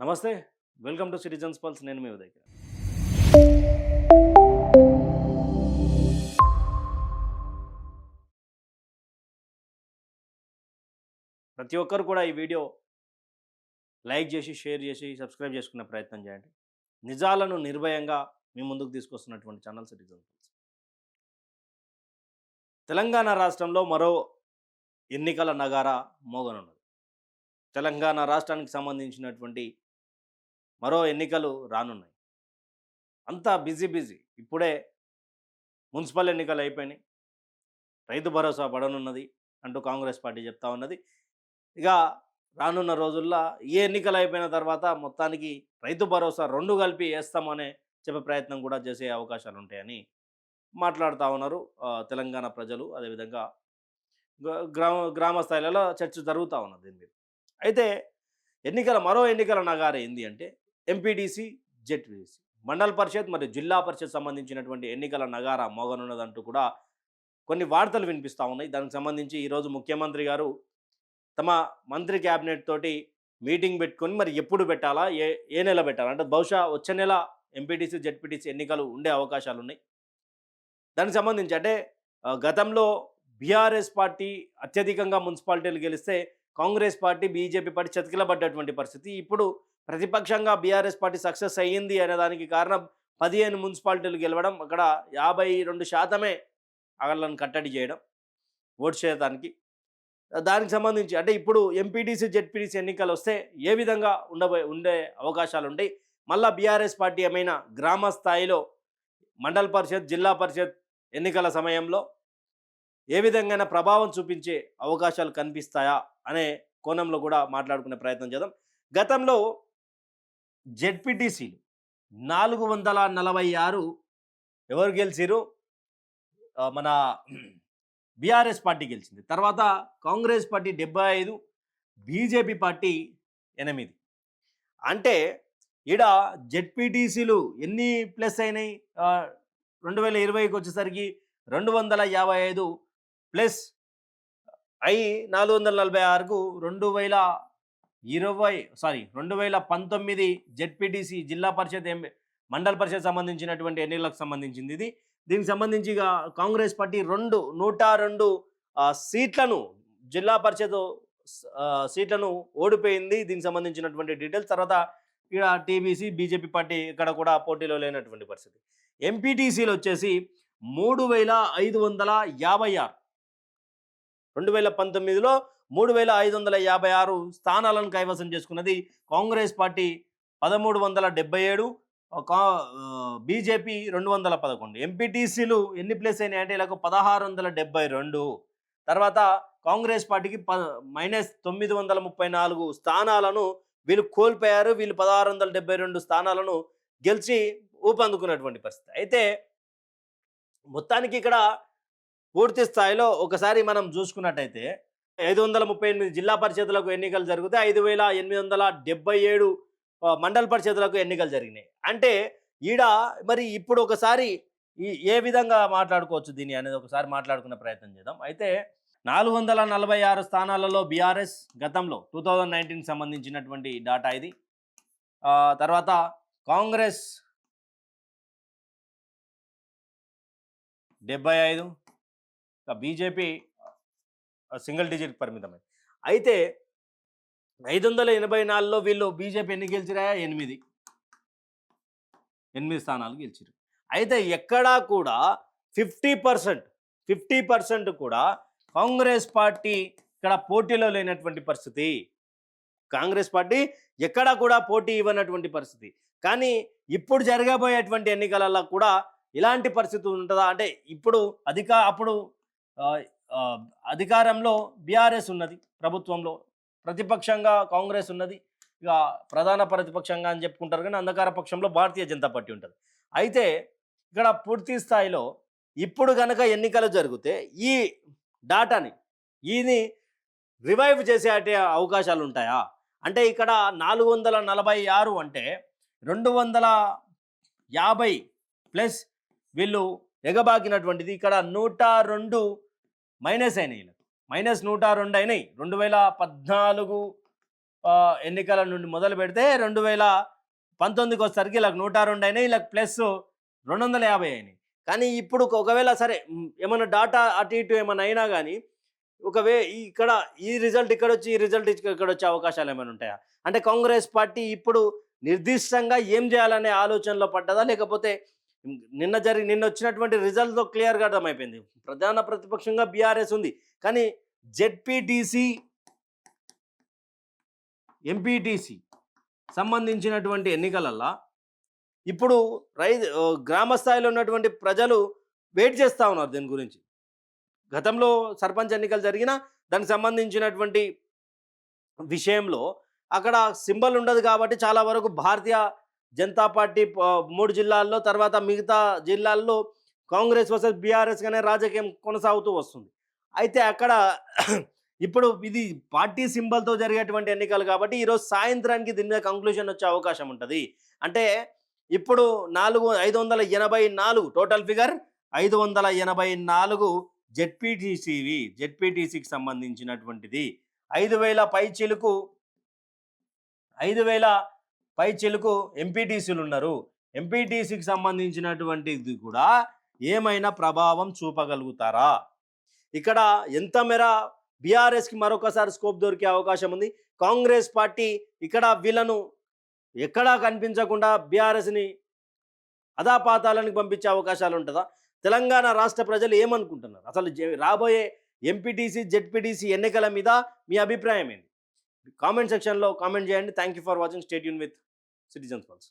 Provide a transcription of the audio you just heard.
నమస్తే. Welcome to citizens pulse. నేను మీ ఉదయ్. ప్రతి ఒక్కరు కూడా ఈ వీడియో లైక్ చేసి, షేర్ చేసి, సబ్స్క్రైబ్ చేసుకునే ప్రయత్నం చేయండి. నిజాలను నిర్భయంగా మీ ముందుకు తీసుకొస్తున్నటువంటి ఛానల్ సిటిజన్స్ పల్స్. తెలంగాణ రాష్ట్రంలో మరో ఎన్నికల నగారా మోగనున్నది. తెలంగాణ రాష్ట్రానికి సంబంధించినటువంటి మరో ఎన్నికలు రానున్నాయి. అంతా బిజీ. ఇప్పుడే మున్సిపల్ ఎన్నికలు అయిపోయినాయి. రైతు భరోసా పడనున్నది అంటూ కాంగ్రెస్ పార్టీ చెప్తా ఉన్నది. ఇక రానున్న రోజుల్లో ఏ ఎన్నికలు అయిపోయిన తర్వాత మొత్తానికి రైతు భరోసా రెండు కలిపి వేస్తామనే చెప్పే ప్రయత్నం కూడా చేసే అవకాశాలు ఉంటాయని మాట్లాడుతూ ఉన్నారు తెలంగాణ ప్రజలు. అదేవిధంగా గ్రామ స్థాయిలలో చర్చ జరుగుతూ ఉన్నది దీని మీద. అయితే మరో ఎన్నికల నగారు ఏంది అంటే ఎంపీటీసీ, జెడ్పీటీసీ, మండల పరిషత్ మరియు జిల్లా పరిషత్ సంబంధించినటువంటి ఎన్నికల నగారా మోగనున్నదంటూ కూడా కొన్ని వార్తలు వినిపిస్తూ ఉన్నాయి. దానికి సంబంధించి ఈరోజు ముఖ్యమంత్రి గారు తమ మంత్రి క్యాబినెట్ తోటి మీటింగ్ పెట్టుకొని మరి ఎప్పుడు పెట్టాలా, ఏ ఏ నెల పెట్టాలా అంటే బహుశా వచ్చే నెల ఎంపీటీసీ, జెడ్పీటీసీ ఎన్నికలు ఉండే అవకాశాలు ఉన్నాయి. దానికి సంబంధించి అంటే గతంలో బీఆర్ఎస్ పార్టీ అత్యధికంగా మున్సిపాలిటీలు గెలిస్తే కాంగ్రెస్ పార్టీ, బీజేపీ పార్టీ చతికిలబడ్డటువంటి పరిస్థితి. ఇప్పుడు ప్రతిపక్షంగా బీఆర్ఎస్ పార్టీ సక్సెస్ అయ్యింది అనే దానికి కారణం 15 మున్సిపాలిటీలు గెలవడం, అక్కడ 52% వాళ్ళని కట్టడి చేయడం ఓటు చేయడానికి. దానికి సంబంధించి అంటే ఇప్పుడు ఎంపీటీసీ, జెడ్పీటీసీ ఎన్నికలు వస్తే ఏ విధంగా ఉండే అవకాశాలు ఉంటాయి, మళ్ళీ బీఆర్ఎస్ పార్టీ ఏమైనా గ్రామ స్థాయిలో మండల పరిషత్, జిల్లా పరిషత్ ఎన్నికల సమయంలో ఏ విధంగా ప్రభావం చూపించే అవకాశాలు కనిపిస్తాయా అనే కోణంలో కూడా మాట్లాడుకునే ప్రయత్నం చేద్దాం. గతంలో జెడ్పీటీసీలు 446 ఎవరు గెలిచిరు? మన బీఆర్ఎస్ పార్టీ గెలిచింది. తర్వాత కాంగ్రెస్ పార్టీ 75, బీజేపీ పార్టీ 8. అంటే ఈడ జెడ్పీటీసీలు ఎన్ని ప్లస్ అయినాయి? 2020కి వచ్చేసరికి 255 ప్లస్ అయి 446కు 2019 జెడ్పీటీసీ, జిల్లా పరిషత్, మండల పరిషత్ సంబంధించినటువంటి ఎన్నికలకు సంబంధించింది ఇది. దీనికి సంబంధించి కాంగ్రెస్ పార్టీ 102 సీట్లను, జిల్లా పరిషత్ సీట్లను ఓడిపోయింది. దీనికి సంబంధించినటువంటి డీటెయిల్స్ తర్వాత ఇక్కడ టీబీసీ, బీజేపీ పార్టీ ఇక్కడ కూడా పోటీలో లేనటువంటి పరిస్థితి. ఎంపీటీసీలు వచ్చేసి 3556, 2019లో 3556 స్థానాలను కైవసం చేసుకున్నది కాంగ్రెస్ పార్టీ. 1377, బీజేపీ 211. ఎంపీటీసీలు ఎన్ని ప్లేస్ అయినాయి అంటే ఇలా 1672. తర్వాత కాంగ్రెస్ పార్టీకి -934 స్థానాలను వీళ్ళు కోల్పోయారు. వీళ్ళు 1672 స్థానాలను గెలిచి ఊపందుకున్నటువంటి పరిస్థితి. అయితే మొత్తానికి ఇక్కడ పూర్తి స్థాయిలో ఒకసారి మనం చూసుకున్నట్టయితే 538 జిల్లా పరిషత్లకు ఎన్నికలు జరిగితే 5877 మండల పరిషత్లకు ఎన్నికలు జరిగినాయి. అంటే ఈడ మరి ఇప్పుడు ఒకసారి ఏ విధంగా మాట్లాడుకోవచ్చు దీన్ని అనేది ఒకసారి మాట్లాడుకునే ప్రయత్నం చేద్దాం. అయితే 446 స్థానాలలో బీఆర్ఎస్ గతంలో 2019 సంబంధించినటువంటి డాటా ఇది. తర్వాత కాంగ్రెస్ 75, బీజేపీ సింగిల్ డిజిట్ పరిమితమైంది. అయితే 584లో వీళ్ళు బీజేపీ ఎన్ని గెలిచిరా? 8 స్థానాలు గెలిచారు. అయితే ఎక్కడా కూడా 50% కూడా కాంగ్రెస్ పార్టీ ఇక్కడ పోటీలో లేనటువంటి పరిస్థితి. కాంగ్రెస్ పార్టీ ఎక్కడా కూడా పోటీ ఇవ్వనటువంటి పరిస్థితి. కానీ ఇప్పుడు జరగబోయేటువంటి ఎన్నికలలో కూడా ఇలాంటి పరిస్థితి ఉంటుందా అంటే ఇప్పుడు అప్పుడు అధికారంలో బీఆర్ఎస్ ఉన్నది, ప్రభుత్వంలో ప్రతిపక్షంగా కాంగ్రెస్ ఉన్నది, ఇక ప్రధాన ప్రతిపక్షంగా అని చెప్పుకుంటారు. కానీ అంధకార పక్షంలో భారతీయ జనతా పార్టీ ఉంటుంది. అయితే ఇక్కడ పూర్తి స్థాయిలో ఇప్పుడు కనుక ఎన్నికలు జరిగితే ఈ డాటాని రివైవ్ చేసే అవకాశాలు ఉంటాయా అంటే ఇక్కడ 446 అంటే 250 ప్లస్ వీళ్ళు ఎగబాకినటువంటిది. ఇక్కడ 102 మైనస్ అయినాయి, -102 అయినాయి. 2014 ఎన్నికల నుండి మొదలు పెడితే 2019కి వచ్చేసరికి వీళ్ళకి 102 అయినాయి, వీళ్ళకి ప్లస్ 250 అయినాయి. కానీ ఇప్పుడు ఒకవేళ సరే ఏమన్నా డాటా అటు ఇటు ఏమన్నా అయినా కానీ ఇక్కడ ఈ రిజల్ట్ ఇక్కడొచ్చి ఈ రిజల్ట్ ఇక్కడొచ్చే అవకాశాలు ఏమైనా ఉంటాయా? అంటే కాంగ్రెస్ పార్టీ ఇప్పుడు నిర్దిష్టంగా ఏం చేయాలనే ఆలోచనలో పడ్డదా? లేకపోతే నిన్న వచ్చినటువంటి రిజల్ట్‌తో క్లియర్‌గా అర్థమైపోయింది. ప్రధాన ప్రతిపక్షంగా బీఆర్ఎస్ ఉంది. కానీ జెడ్పీటీసీ, ఎంపీటీసీ సంబంధించినటువంటి ఎన్నికలల్లా ఇప్పుడు గ్రామ స్థాయిలో ఉన్నటువంటి ప్రజలు వెయిట్ చేస్తూ ఉన్నారు దీని గురించి. గతంలో సర్పంచ్ ఎన్నికలు జరిగినా దానికి సంబంధించినటువంటి విషయంలో అక్కడ సింబల్ ఉండదు కాబట్టి చాలా వరకు భారతీయ జనతా పార్టీ 3 జిల్లాల్లో, తర్వాత మిగతా జిల్లాల్లో కాంగ్రెస్ వర్సెస్ బీఆర్ఎస్ గానే రాజకీయం కొనసాగుతూ వస్తుంది. అయితే అక్కడ ఇప్పుడు ఇది పార్టీ సింబల్తో జరిగేటువంటి ఎన్నికలు కాబట్టి ఈరోజు సాయంత్రానికి దీని మీద కంక్లూజన్ వచ్చే అవకాశం ఉంటుంది. అంటే ఇప్పుడు 584 టోటల్ ఫిగర్ 584 జెడ్పీటీసీకి సంబంధించినటువంటిది. 5,000 పైచిలుకు ఎంపీటీసీలు ఉన్నారు. ఎంపీటీసీకి సంబంధించినటువంటిది కూడా ఏమైనా ప్రభావం చూపగలుగుతారా? ఇక్కడ ఎంత మేర బీఆర్ఎస్కి మరొకసారి స్కోప్ దొరికే అవకాశం ఉంది. కాంగ్రెస్ పార్టీ ఇక్కడ వీళ్ళను ఎక్కడా కనిపించకుండా బీఆర్ఎస్ని అధాపాతాలకు పంపించే అవకాశాలు ఉంటుందా? తెలంగాణ రాష్ట్ర ప్రజలు ఏమనుకుంటున్నారు? అసలు రాబోయే ఎంపీటీసీ, జెడ్పీటీసీ ఎన్నికల మీద మీ అభిప్రాయం ఏంటి? కామెంట్ సెక్షన్లో కామెంట్ చేయండి. Thank you for watching. Stay tune with citizens pulse.